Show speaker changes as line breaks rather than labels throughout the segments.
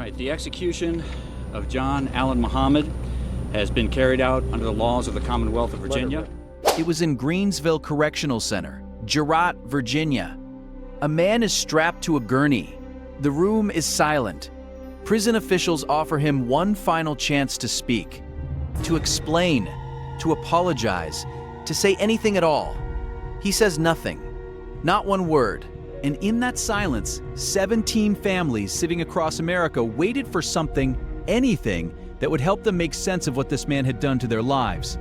right, the execution of John Allen Muhammad has been carried out under the laws of the Commonwealth of Virginia.
It was in Greensville Correctional Center, Girard, Virginia. A man is strapped to a gurney. The room is silent. Prison officials offer him one final chance to speak, to explain, to apologize, to say anything at all. He says nothing, not one word. And in that silence, 17 families sitting across America waited for something, anything, that would help them make sense of what this man had done to their lives.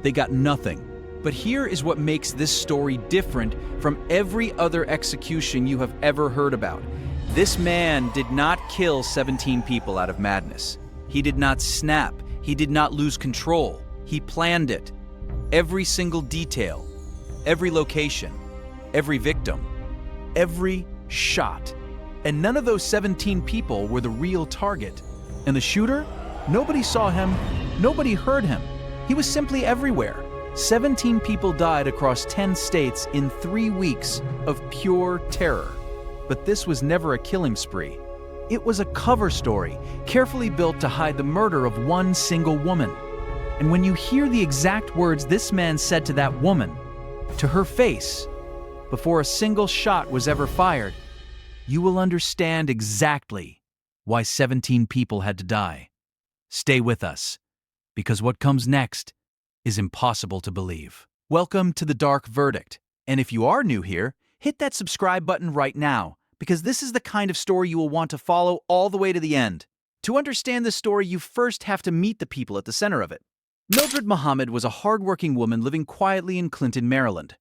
They got nothing. But here is what makes this story different from every other execution you have ever heard about. This man did not kill 17 people out of madness. He did not snap. He did not lose control. He planned it. Every single detail, every location, every victim, every shot. And none of those 17 people were the real target. And the shooter? Nobody saw him. Nobody heard him. He was simply everywhere. 17 people died across 10 states in 3 weeks of pure terror. But this was never a killing spree. It was a cover story, carefully built to hide the murder of one single woman. And when you hear the exact words this man said to that woman, to her face, before a single shot was ever fired, you will understand exactly why 17 people had to die. Stay with us, because what comes next is impossible to believe. Welcome to The Dark Verdict. And if you are new here, hit that subscribe button right now, because this is the kind of story you will want to follow all the way to the end. To understand this story, you first have to meet the people at the center of it. Mildred Muhammad was a hardworking woman living quietly in Clinton, Maryland.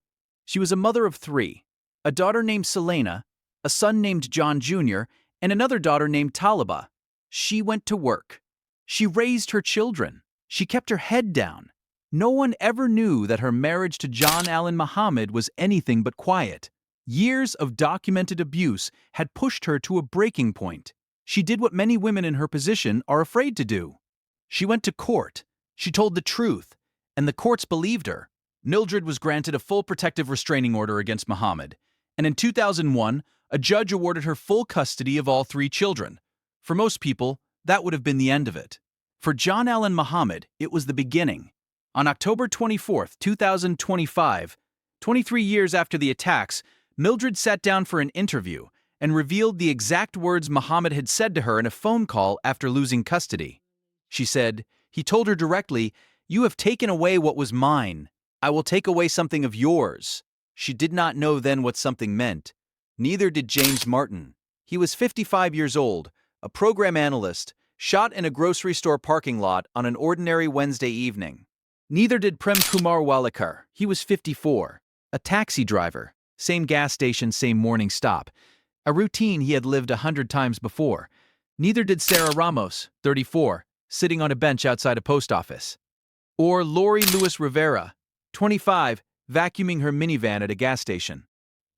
She was a mother of 3, a daughter named Selena, a son named John Jr., and another daughter named Taliba. She went to work. She raised her children. She kept her head down. No one ever knew that her marriage to John Allen Muhammad was anything but quiet. Years of documented abuse had pushed her to a breaking point. She did what many women in her position are afraid to do. She went to court. She told the truth, and the courts believed her. Mildred was granted a full protective restraining order against Muhammad, and in 2001, a judge awarded her full custody of all 3 children. For most people, that would have been the end of it. For John Allen Muhammad, it was the beginning. On October 24, 2025, 23 years after the attacks, Mildred sat down for an interview and revealed the exact words Muhammad had said to her in a phone call after losing custody. She said, he told her directly, "You have taken away what was mine. I will take away something of yours." She did not know then what something meant. Neither did James Martin. He was 55 years old, a program analyst, shot in a grocery store parking lot on an ordinary Wednesday evening. Neither did Prem Kumar Walikar. He was 54, a taxi driver, same gas station, same morning stop, a routine he had lived 100 times before. Neither did Sarah Ramos, 34, sitting on a bench outside a post office. Or Lori Lewis Rivera, 25, vacuuming her minivan at a gas station.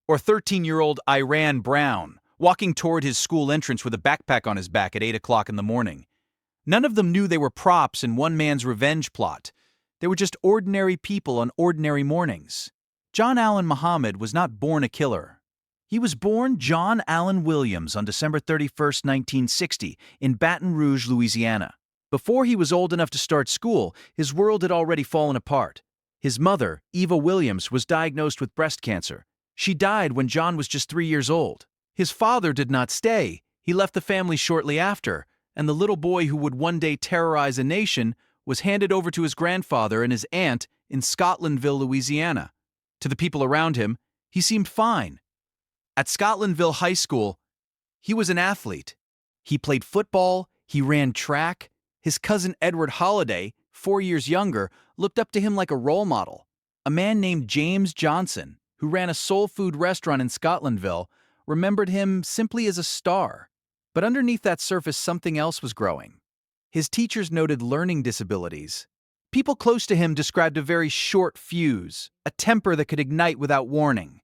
Or 13-year-old Iran Brown, walking toward his school entrance with a backpack on his back at 8 o'clock in the morning. None of them knew they were props in one man's revenge plot. They were just ordinary people on ordinary mornings. John Allen Muhammad was not born a killer. He was born John Allen Williams on December 31, 1960, in Baton Rouge, Louisiana. Before he was old enough to start school, his world had already fallen apart. His mother, Eva Williams, was diagnosed with breast cancer. She died when John was just 3 years old. His father did not stay. He left the family shortly after, and the little boy who would one day terrorize a nation was handed over to his grandfather and his aunt in Scotlandville, Louisiana. To the people around him, he seemed fine. At Scotlandville High School, he was an athlete. He played football, he ran track. His cousin Edward Holliday, 4 years younger, looked up to him like a role model. A man named James Johnson, who ran a soul food restaurant in Scotlandville, remembered him simply as a star. But underneath that surface, something else was growing. His teachers noted learning disabilities. People close to him described a very short fuse, a temper that could ignite without warning.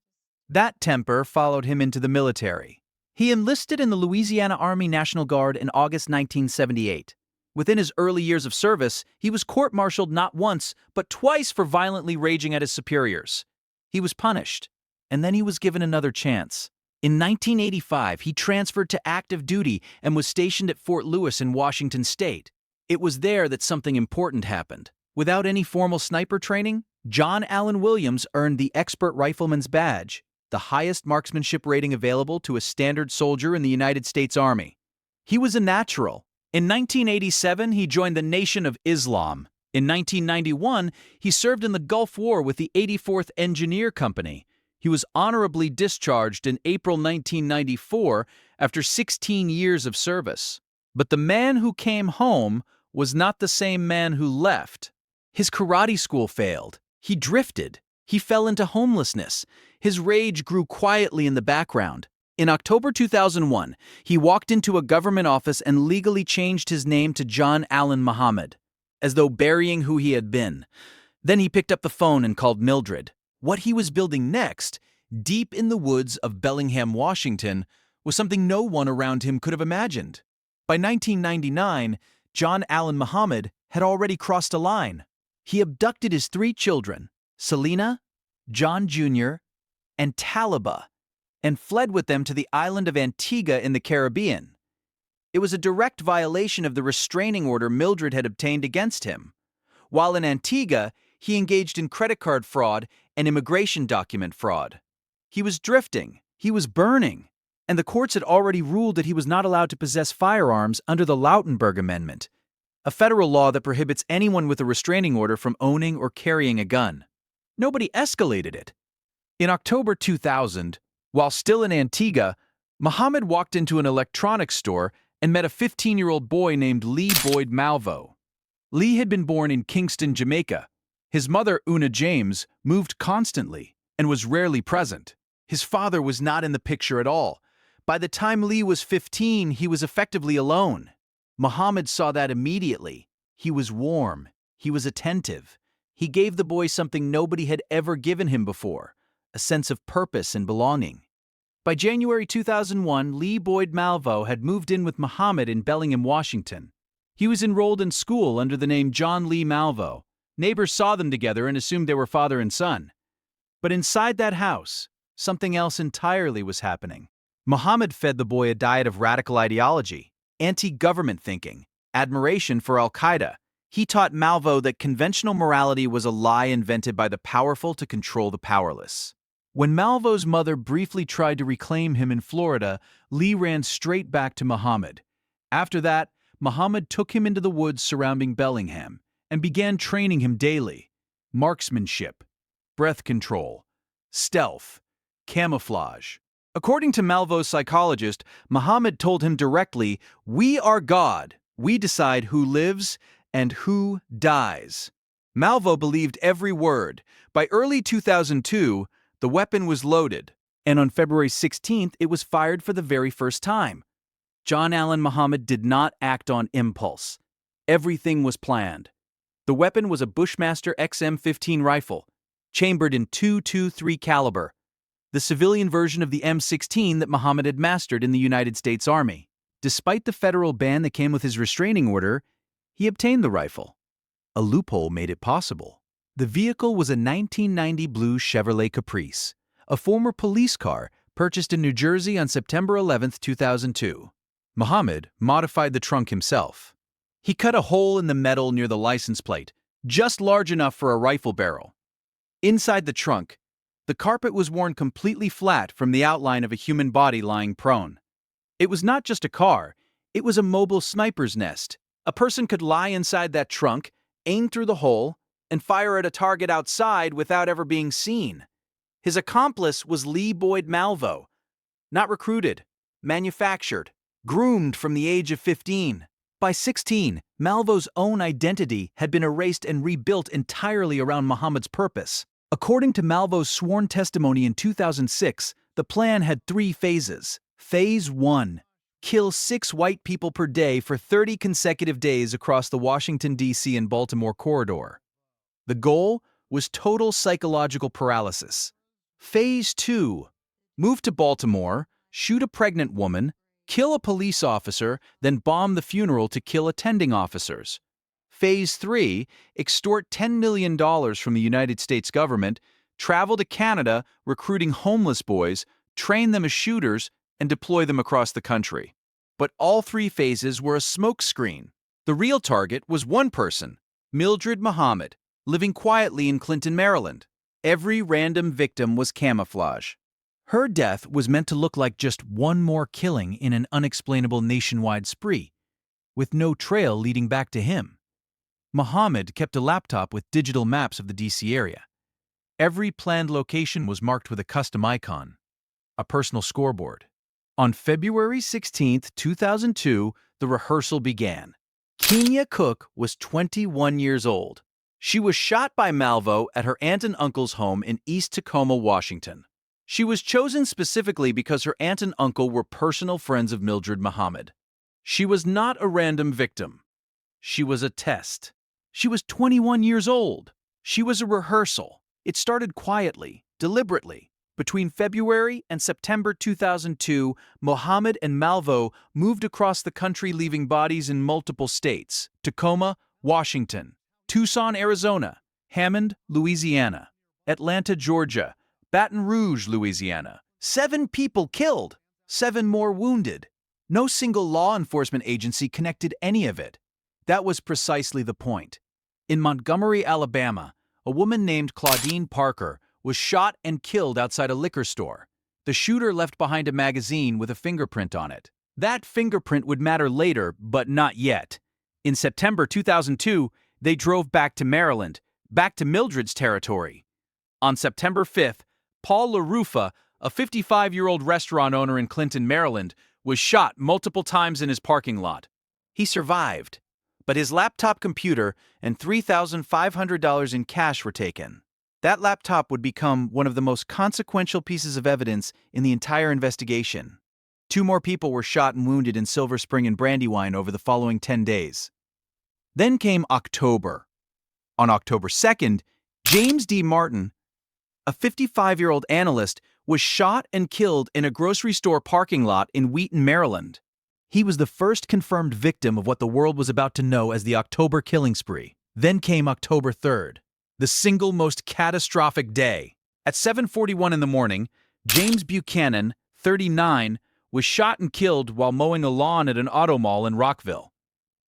That temper followed him into the military. He enlisted in the Louisiana Army National Guard in August 1978. Within his early years of service, he was court-martialed not once, but twice for violently raging at his superiors. He was punished, and then he was given another chance. In 1985, he transferred to active duty and was stationed at Fort Lewis in Washington State. It was there that something important happened. Without any formal sniper training, John Allen Williams earned the Expert Rifleman's Badge, the highest marksmanship rating available to a standard soldier in the United States Army. He was a natural. In 1987, he joined the Nation of Islam. In 1991, he served in the Gulf War with the 84th Engineer Company. He was honorably discharged in April 1994 after 16 years of service. But the man who came home was not the same man who left. His karate school failed. He drifted. He fell into homelessness. His rage grew quietly in the background. In October 2001, he walked into a government office and legally changed his name to John Allen Muhammad, as though burying who he had been. Then he picked up the phone and called Mildred. What he was building next, deep in the woods of Bellingham, Washington, was something no one around him could have imagined. By 1999, John Allen Muhammad had already crossed a line. He abducted his 3 children, Selena, John Jr., and Taliba, and fled with them to the island of Antigua in the Caribbean. It was a direct violation of the restraining order Mildred had obtained against him. While in Antigua, he engaged in credit card fraud and immigration document fraud. He was drifting, he was burning, and the courts had already ruled that he was not allowed to possess firearms under the Lautenberg Amendment, a federal law that prohibits anyone with a restraining order from owning or carrying a gun. Nobody escalated it. In October 2000, while still in Antigua, Muhammad walked into an electronics store and met a 15-year-old boy named Lee Boyd Malvo. Lee had been born in Kingston, Jamaica. His mother, Una James, moved constantly and was rarely present. His father was not in the picture at all. By the time Lee was 15, he was effectively alone. Muhammad saw that immediately. He was warm. He was attentive. He gave the boy something nobody had ever given him before, a sense of purpose and belonging. By January 2001, Lee Boyd Malvo had moved in with Muhammad in Bellingham, Washington. He was enrolled in school under the name John Lee Malvo. Neighbors saw them together and assumed they were father and son. But inside that house, something else entirely was happening. Muhammad fed the boy a diet of radical ideology, anti-government thinking, admiration for Al-Qaeda. He taught Malvo that conventional morality was a lie invented by the powerful to control the powerless. When Malvo's mother briefly tried to reclaim him in Florida, Lee ran straight back to Muhammad. After that, Muhammad took him into the woods surrounding Bellingham and began training him daily. Marksmanship, breath control, stealth, camouflage. According to Malvo's psychologist, Muhammad told him directly, "We are God. We decide who lives and who dies." Malvo believed every word. By early 2002, the weapon was loaded, and on February 16th, it was fired for the very first time. John Allen Muhammad did not act on impulse. Everything was planned. The weapon was a Bushmaster XM15 rifle, chambered in .223 caliber, the civilian version of the M16 that Muhammad had mastered in the United States Army. Despite the federal ban that came with his restraining order, he obtained the rifle. A loophole made it possible. The vehicle was a 1990 blue Chevrolet Caprice, a former police car purchased in New Jersey on September 11, 2002. Muhammad modified the trunk himself. He cut a hole in the metal near the license plate, just large enough for a rifle barrel. Inside the trunk, the carpet was worn completely flat from the outline of a human body lying prone. It was not just a car, it was a mobile sniper's nest. A person could lie inside that trunk, aim through the hole, and fire at a target outside without ever being seen. His accomplice was Lee Boyd Malvo. Not recruited, manufactured, groomed from the age of 15. By 16, Malvo's own identity had been erased and rebuilt entirely around Muhammad's purpose. According to Malvo's sworn testimony in 2006, the plan had 3 phases. Phase 1. Kill 6 white people per day for 30 consecutive days across the Washington, D.C. and Baltimore corridor. The goal was total psychological paralysis. Phase 2. Move to Baltimore, shoot a pregnant woman, kill a police officer, then bomb the funeral to kill attending officers. Phase 3. Extort $10 million from the United States government, travel to Canada recruiting homeless boys, train them as shooters, and deploy them across the country. But all three phases were a smokescreen. The real target was one person, Mildred Muhammad, living quietly in Clinton, Maryland. Every random victim was camouflage. Her death was meant to look like just one more killing in an unexplainable nationwide spree, with no trail leading back to him. Muhammad kept a laptop with digital maps of the D.C. area. Every planned location was marked with a custom icon, a personal scoreboard. On February 16, 2002, the rehearsal began. Kenya Cook was 21 years old. She was shot by Malvo at her aunt and uncle's home in East Tacoma, Washington. She was chosen specifically because her aunt and uncle were personal friends of Mildred Muhammad. She was not a random victim. She was a test. She was 21 years old. She was a rehearsal. It started quietly, deliberately. Between February and September 2002, Muhammad and Malvo moved across the country, leaving bodies in multiple states: Tacoma, Washington; Tucson, Arizona; Hammond, Louisiana; Atlanta, Georgia; Baton Rouge, Louisiana. 7 people killed, 7 more wounded. No single law enforcement agency connected any of it. That was precisely the point. In Montgomery, Alabama, a woman named Claudine Parker was shot and killed outside a liquor store. The shooter left behind a magazine with a fingerprint on it. That fingerprint would matter later, but not yet. In September 2002, they drove back to Maryland, back to Mildred's territory. On September 5th, Paul LaRufa, a 55-year-old restaurant owner in Clinton, Maryland, was shot multiple times in his parking lot. He survived, but his laptop computer and $3,500 in cash were taken. That laptop would become one of the most consequential pieces of evidence in the entire investigation. 2 more people were shot and wounded in Silver Spring and Brandywine over the following 10 days. Then came October. On October 2nd, James D. Martin, a 55-year-old analyst, was shot and killed in a grocery store parking lot in Wheaton, Maryland. He was the first confirmed victim of what the world was about to know as the October killing spree. Then came October 3rd. The single most catastrophic day. At 7:41 in the morning, James Buchanan, 39, was shot and killed while mowing a lawn at an auto mall in Rockville.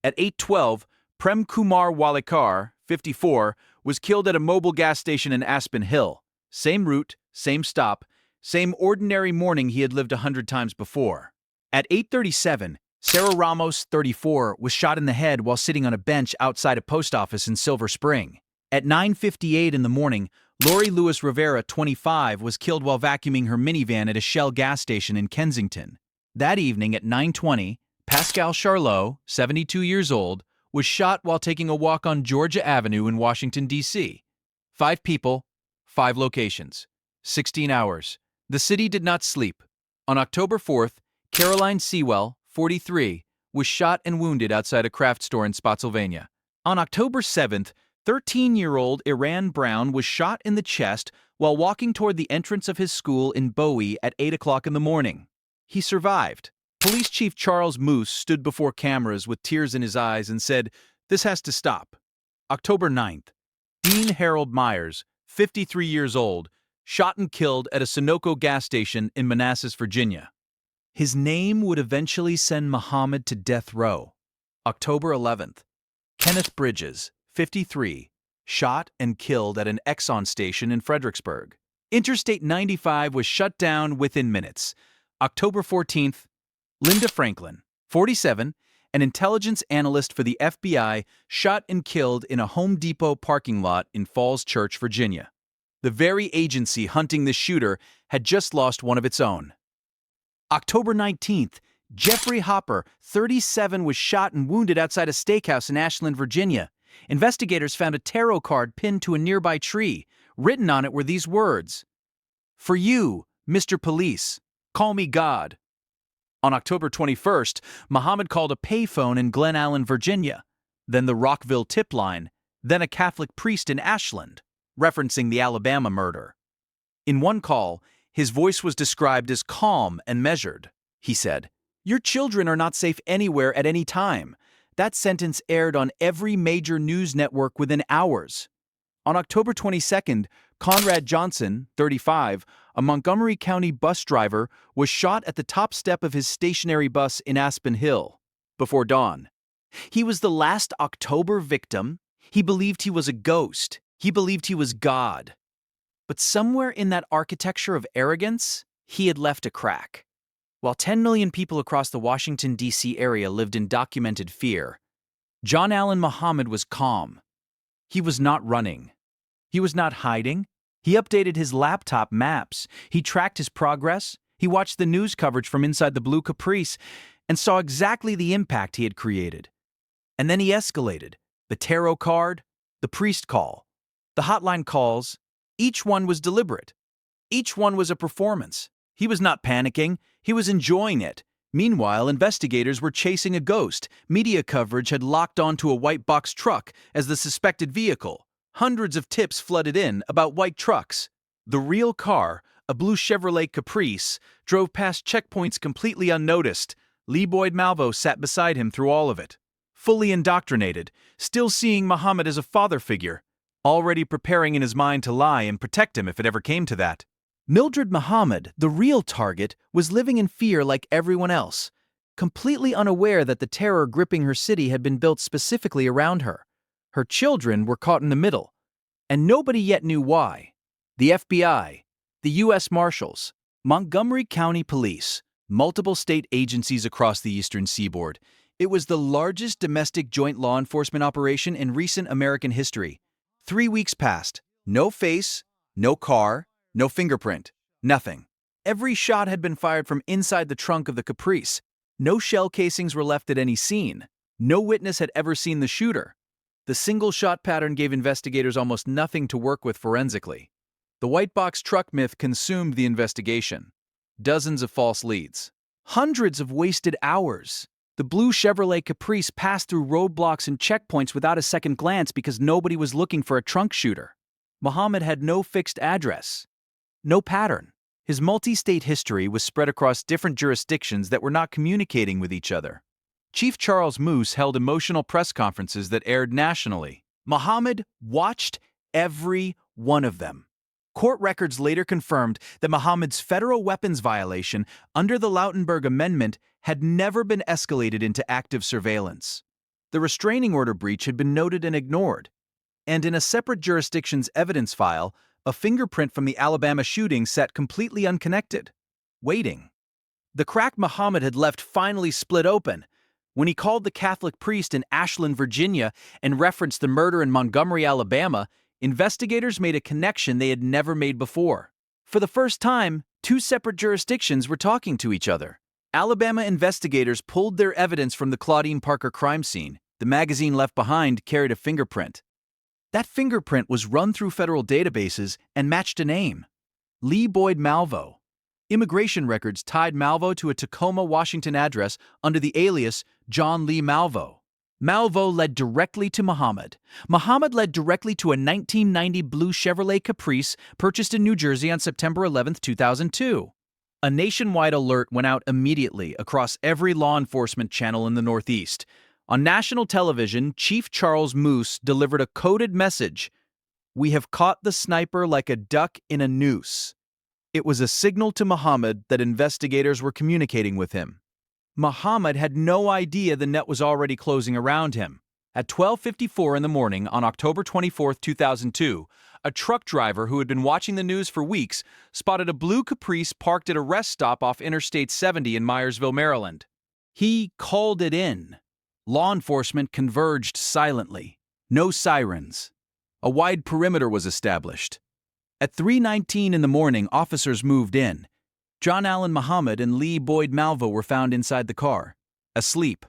At 8:12, Prem Kumar Walikar, 54, was killed at a mobile gas station in Aspen Hill. Same route, same stop, same ordinary morning he had lived 100 times before. At 8:37, Sarah Ramos, 34, was shot in the head while sitting on a bench outside a post office in Silver Spring. At 9:58 in the morning, Lori Lewis Rivera, 25, was killed while vacuuming her minivan at a Shell gas station in Kensington. That evening at 9:20, Pascal Charlot, 72 years old, was shot while taking a walk on Georgia Avenue in Washington, D.C. 5 people, 5 locations, 16 hours. The city did not sleep. On October 4th, Caroline Sewell, 43, was shot and wounded outside a craft store in Spotsylvania. On October 7th, 13-year-old Iran Brown was shot in the chest while walking toward the entrance of his school in Bowie at 8 o'clock in the morning. He survived. Police Chief Charles Moose stood before cameras with tears in his eyes and said, "This has to stop." October 9th, Dean Harold Myers, 53 years old, shot and killed at a Sunoco gas station in Manassas, Virginia. His name would eventually send Muhammad to death row. October 11th, Kenneth Bridges, 53, shot and killed at an Exxon station in Fredericksburg. Interstate 95 was shut down within minutes. October 14th, Linda Franklin, 47, an intelligence analyst for the FBI, shot and killed in a Home Depot parking lot in Falls Church, Virginia. The very agency hunting the shooter had just lost one of its own. October 19th, Jeffrey Hopper, 37, was shot and wounded outside a steakhouse in Ashland, Virginia. Investigators found a tarot card pinned to a nearby tree. Written on it were these words: "For you, Mr. Police, call me God." On October 21st, Muhammad called a payphone in Glen Allen, Virginia, then the Rockville tip line, then a Catholic priest in Ashland, referencing the Alabama murder. In one call, his voice was described as calm and measured. He said, "Your children are not safe anywhere at any time." That sentence aired on every major news network within hours. On October 22nd, Conrad Johnson, 35, a Montgomery County bus driver, was shot at the top step of his stationary bus in Aspen Hill before dawn. He was the last October victim. He believed he was a ghost. He believed he was God. But somewhere in that architecture of arrogance, he had left a crack. While 10 million people across the Washington, D.C. area lived in documented fear, John Allen Muhammad was calm. He was not running. He was not hiding. He updated his laptop maps. He tracked his progress. He watched the news coverage from inside the blue Caprice and saw exactly the impact he had created. And then he escalated. The tarot card, the priest call, the hotline calls, each one was deliberate. Each one was a performance. He was not panicking. He was enjoying it. Meanwhile, investigators were chasing a ghost. Media coverage had locked onto a white box truck as the suspected vehicle. Hundreds of tips flooded in about white trucks. The real car, a blue Chevrolet Caprice, drove past checkpoints completely unnoticed. Lee Boyd Malvo sat beside him through all of it. Fully indoctrinated, still seeing Muhammad as a father figure, already preparing in his mind to lie and protect him if it ever came to that. Mildred Muhammad, the real target, was living in fear like everyone else, completely unaware that the terror gripping her city had been built specifically around her. Her children were caught in the middle, and nobody yet knew why. The FBI, the U.S. Marshals, Montgomery County Police, multiple state agencies across the eastern seaboard. It was the largest domestic joint law enforcement operation in recent American history. 3 weeks passed. No face, no car, no fingerprint, nothing. Every shot had been fired from inside the trunk of the Caprice. No shell casings were left at any scene. No witness had ever seen the shooter. The single shot pattern gave investigators almost nothing to work with forensically. The white box truck myth consumed the investigation. Dozens of false leads. Hundreds of wasted hours. The blue Chevrolet Caprice passed through roadblocks and checkpoints without a second glance because nobody was looking for a trunk shooter. Muhammad had no fixed address. No pattern. His multi-state history was spread across different jurisdictions that were not communicating with each other. Chief Charles Moose held emotional press conferences that aired nationally. Muhammad watched every one of them. Court records later confirmed that Muhammad's federal weapons violation under the Lautenberg Amendment had never been escalated into active surveillance. The restraining order breach had been noted and ignored. And in a separate jurisdiction's evidence file, a fingerprint from the Alabama shooting sat completely unconnected, waiting. The crack Muhammad had left finally split open. When he called the Catholic priest in Ashland, Virginia, and referenced the murder in Montgomery, Alabama, investigators made a connection they had never made before. For the first time, two separate jurisdictions were talking to each other. Alabama investigators pulled their evidence from the Claudine Parker crime scene. The magazine left behind carried a fingerprint. That fingerprint was run through federal databases and matched a name: Lee Boyd Malvo. Immigration records tied Malvo to a Tacoma, Washington address under the alias John Lee Malvo. Malvo led directly to Muhammad. Muhammad led directly to a 1990 blue Chevrolet Caprice purchased in New Jersey on September 11, 2002. A nationwide alert went out immediately across every law enforcement channel in the Northeast. On national television, Chief Charles Moose delivered a coded message: "We have caught the sniper like a duck in a noose." It was a signal to Muhammad that investigators were communicating with him. Muhammad had no idea the net was already closing around him. At 12:54 in the morning on October 24, 2002, a truck driver who had been watching the news for weeks spotted a blue Caprice parked at a rest stop off Interstate 70 in Myersville, Maryland. He called it in. Law enforcement converged silently. No sirens. A wide perimeter was established. At 3:19 in the morning, officers moved in. John Allen Muhammad and Lee Boyd Malvo were found inside the car, asleep.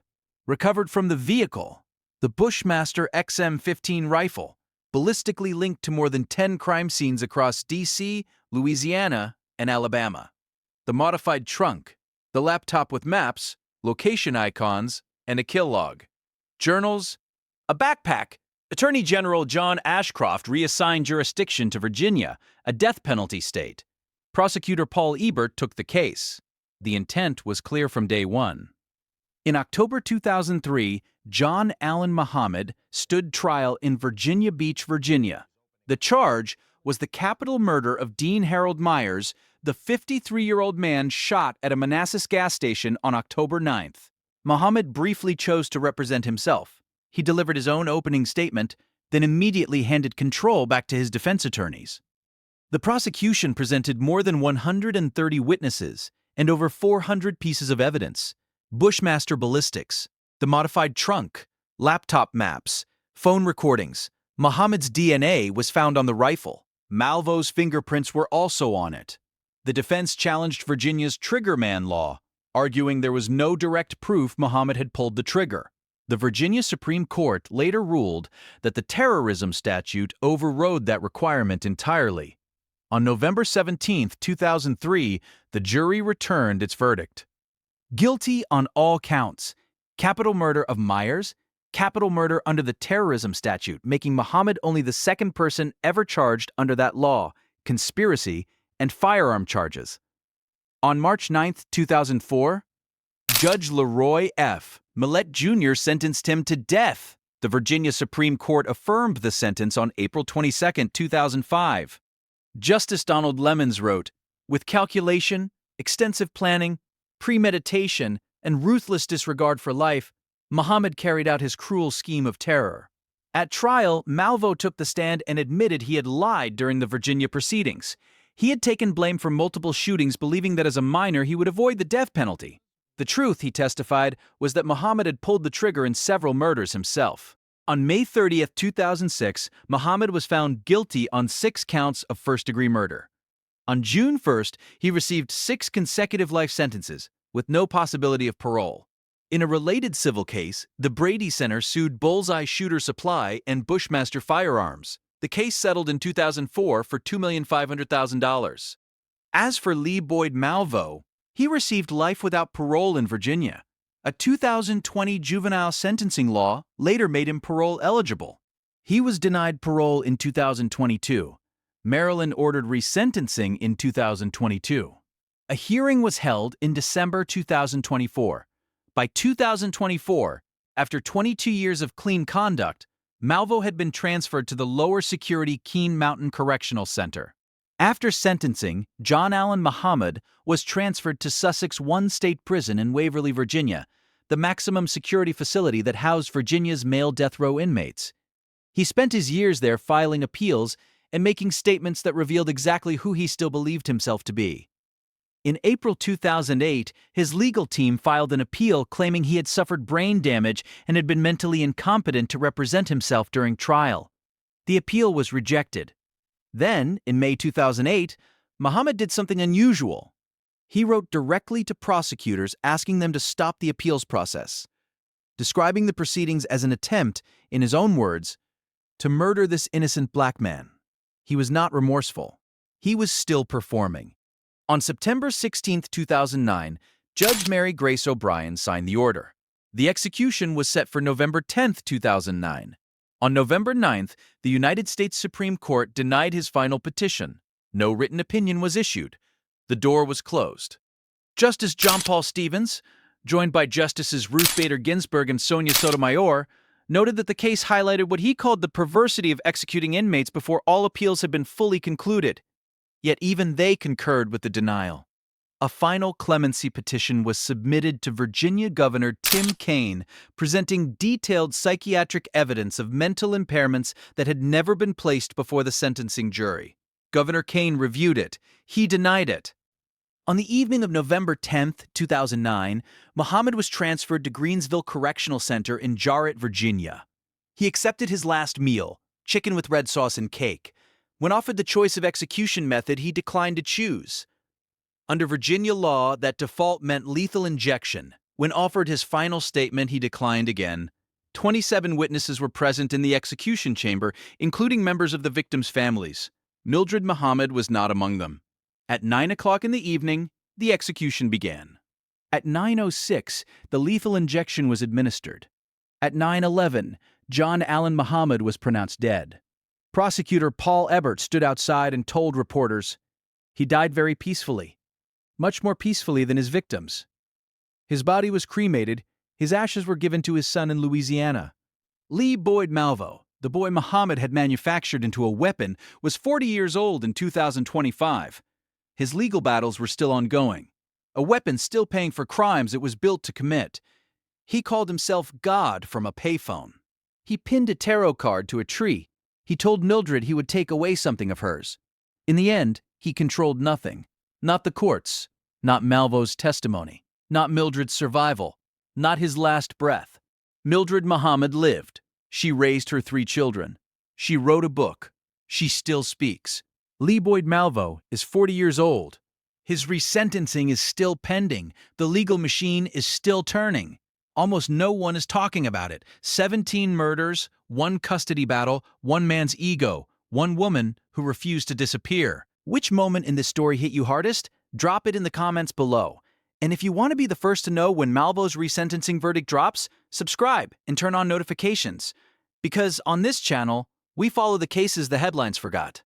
Recovered from the vehicle, the Bushmaster XM-15 rifle, ballistically linked to more than 10 crime scenes across D.C., Louisiana, and Alabama. The modified trunk, the laptop with maps, location icons, and a kill log. Journals, a backpack. Attorney General John Ashcroft reassigned jurisdiction to Virginia, a death penalty state. Prosecutor Paul Ebert took the case. The intent was clear from day one. In October 2003, John Allen Muhammad stood trial in Virginia Beach, Virginia. The charge was the capital murder of Dean Harold Myers, the 53-year-old man shot at a Manassas gas station on October 9th. Muhammad briefly chose to represent himself. He delivered his own opening statement, then immediately handed control back to his defense attorneys. The prosecution presented more than 130 witnesses and over 400 pieces of evidence: Bushmaster ballistics, the modified trunk, laptop maps, phone recordings. Muhammad's DNA was found on the rifle. Malvo's fingerprints were also on it. The defense challenged Virginia's triggerman law, arguing there was no direct proof Muhammad had pulled the trigger. The Virginia Supreme Court later ruled that the terrorism statute overrode that requirement entirely. On November 17, 2003, the jury returned its verdict. Guilty on all counts: capital murder of Myers, capital murder under the terrorism statute, making Muhammad only the second person ever charged under that law, conspiracy, and firearm charges. On March 9, 2004, Judge Leroy F. Millett Jr. sentenced him to death. The Virginia Supreme Court affirmed the sentence on April 22, 2005. Justice Donald Lemons wrote, "With calculation, extensive planning, premeditation, and ruthless disregard for life, Muhammad carried out his cruel scheme of terror." At trial, Malvo took the stand and admitted he had lied during the Virginia proceedings. He had taken blame for multiple shootings, believing that as a minor he would avoid the death penalty. The truth, he testified, was that Muhammad had pulled the trigger in several murders himself. On May 30, 2006, Muhammad was found guilty on 6 counts of first-degree murder. On June 1st, he received 6 consecutive life sentences, with no possibility of parole. In a related civil case, the Brady Center sued Bullseye Shooter Supply and Bushmaster Firearms. The case settled in 2004 for $2,500,000. As for Lee Boyd Malvo, he received life without parole in Virginia. A 2020 juvenile sentencing law later made him parole eligible. He was denied parole in 2022. Maryland ordered resentencing in 2022. A hearing was held in December 2024. By 2024, after 22 years of clean conduct, Malvo had been transferred to the lower security Keene Mountain Correctional Center. After sentencing, John Allen Muhammad was transferred to Sussex One State Prison in Waverly, Virginia, the maximum security facility that housed Virginia's male death row inmates. He spent his years there filing appeals and making statements that revealed exactly who he still believed himself to be. In April 2008, his legal team filed an appeal claiming he had suffered brain damage and had been mentally incompetent to represent himself during trial. The appeal was rejected. Then, in May 2008, Muhammad did something unusual. He wrote directly to prosecutors asking them to stop the appeals process, describing the proceedings as an attempt, in his own words, to murder this innocent black man. He was not remorseful. He was still performing. On September 16, 2009, Judge Mary Grace O'Brien signed the order. The execution was set for November 10, 2009. On November 9th, the United States Supreme Court denied his final petition. No written opinion was issued. The door was closed. Justice John Paul Stevens, joined by Justices Ruth Bader Ginsburg and Sonia Sotomayor, noted that the case highlighted what he called the perversity of executing inmates before all appeals had been fully concluded. Yet even they concurred with the denial. A final clemency petition was submitted to Virginia Governor Tim Kaine, presenting detailed psychiatric evidence of mental impairments that had never been placed before the sentencing jury. Governor Kaine reviewed it. He denied it. On the evening of November 10, 2009, Muhammad was transferred to Greensville Correctional Center in Jarrett, Virginia. He accepted his last meal, chicken with red sauce and cake. When offered the choice of execution method, he declined to choose. Under Virginia law, that default meant lethal injection. When offered his final statement, he declined again. 27 witnesses were present in the execution chamber, including members of the victims' families. Mildred Muhammad was not among them. At 9 o'clock in the evening, the execution began. At 9:06, the lethal injection was administered. At 9:11, John Allen Muhammad was pronounced dead. Prosecutor Paul Ebert stood outside and told reporters, "He died very peacefully. Much more peacefully than his victims. His body was cremated, his ashes were given to his son in Louisiana." Lee Boyd Malvo, the boy Muhammad had manufactured into a weapon, was 40 years old in 2025. His legal battles were still ongoing. A weapon still paying for crimes it was built to commit. He called himself God from a payphone. He pinned a tarot card to a tree. He told Mildred he would take away something of hers. In the end, he controlled nothing. Not the courts, not Malvo's testimony, not Mildred's survival, not his last breath. Mildred Muhammad lived. She raised her 3 children. She wrote a book. She still speaks. Lee Boyd Malvo is 40 years old. His resentencing is still pending. The legal machine is still turning. Almost no one is talking about it. 17 murders, 1 custody battle, 1 man's ego, 1 woman who refused to disappear. Which moment in this story hit you hardest? Drop it in the comments below. And if you want to be the first to know when Malvo's resentencing verdict drops, subscribe and turn on notifications. Because on this channel, we follow the cases the headlines forgot.